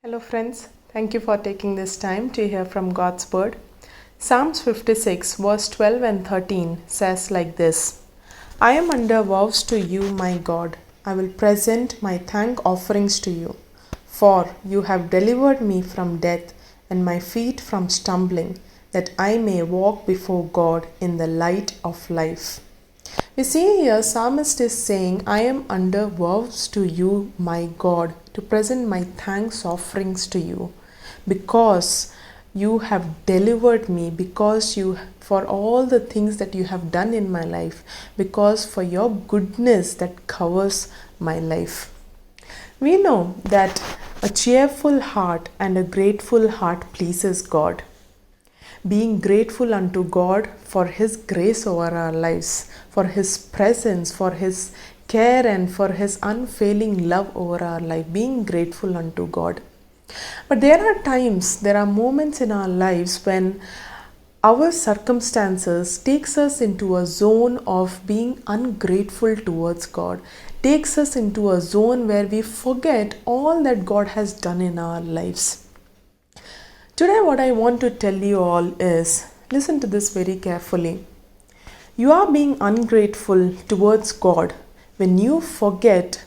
Hello friends, thank you for taking this time to hear from God's word. Psalms 56 verse 12 and 13 says like this: I am under vows to you, my God. I will present my thank offerings to you, for you have delivered me from death and my feet from stumbling, that I may walk before God in the light of life. We see here psalmist is saying, I am under vows to you, my God, to present my thanks offerings to you, because you have delivered me, because you for all the things that you have done in my life, because for your goodness that covers my life. We know that a cheerful heart and a grateful heart pleases God. Being grateful unto God for His grace over our lives, for His presence, for His care, and for His unfailing love over our life. Being grateful unto God. But there are moments in our lives when our circumstances takes us into a zone of being ungrateful towards God, takes us into a zone where we forget all that God has done in our lives. Today what I want to tell you all is, listen to this very carefully. You are being ungrateful towards God when you forget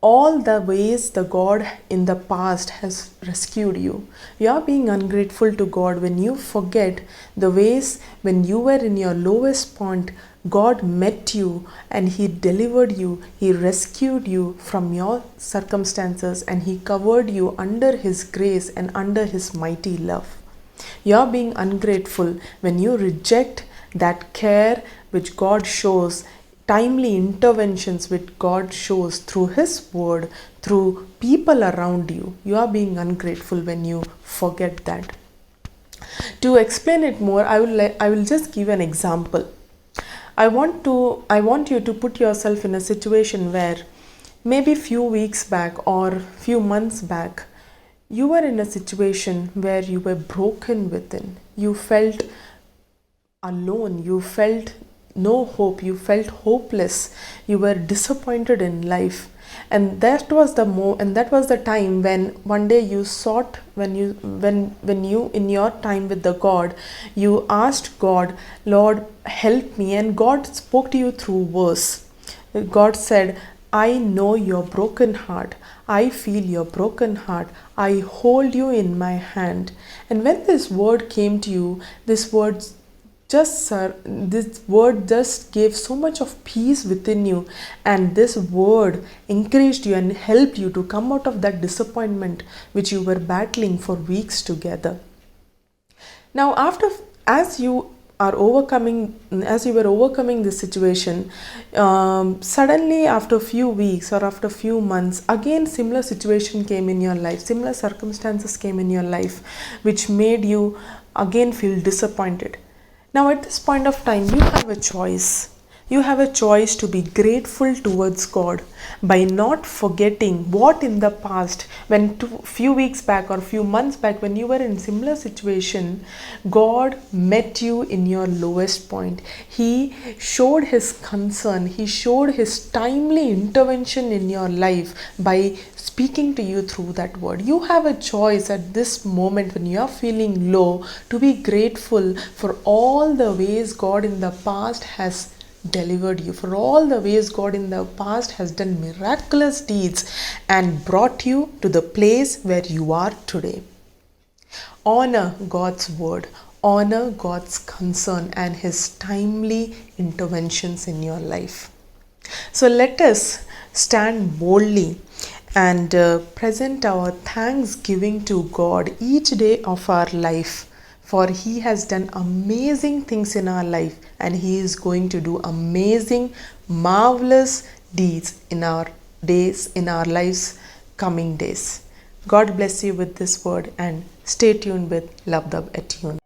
all the ways the God in the past has rescued you. You are being ungrateful to God when you forget the ways when you were in your lowest point, God met you and He delivered you, He rescued you from your circumstances, and He covered you under His grace and under His mighty love. You are being ungrateful when you reject that care which God shows, timely interventions which God shows through His word, through people around you. You are being ungrateful when you forget that. To explain it more, I will just give an example. I want you to put yourself in a situation where maybe few weeks back or few months back, you were in a situation where you were broken within. You felt alone. You felt no hope. You felt hopeless. You were disappointed in life. And that was the time when one day you sought, when you in your time with the God, you asked God, Lord, help me, and God spoke to you through verse. God said, I know your broken heart. I feel your broken heart. I hold you in my hand. And when this word came to you, this word just gave so much of peace within you, and this word encouraged you and helped you to come out of that disappointment which you were battling for weeks together. Now as you were overcoming this situation, suddenly after a few weeks or after a few months, again similar situation came in your life, similar circumstances came in your life, which made you again feel disappointed. Now at this point of time, you have a choice. You have a choice to be grateful towards God by not forgetting what in the past, when few weeks back or few months back, when you were in similar situation, God met you in your lowest point. He showed His concern. He showed His timely intervention in your life by speaking to you through that word. You have a choice at this moment when you are feeling low to be grateful for all the ways God in the past has delivered you, for all the ways God in the past has done miraculous deeds and brought you to the place where you are today. Honor God's word, honor God's concern and His timely interventions in your life. So let us stand boldly and present our thanksgiving to God each day of our life, for He has done amazing things in our life, and He is going to do amazing, marvelous deeds in our days, in our lives, coming days. God bless you with this word, and stay tuned with Love the Attune.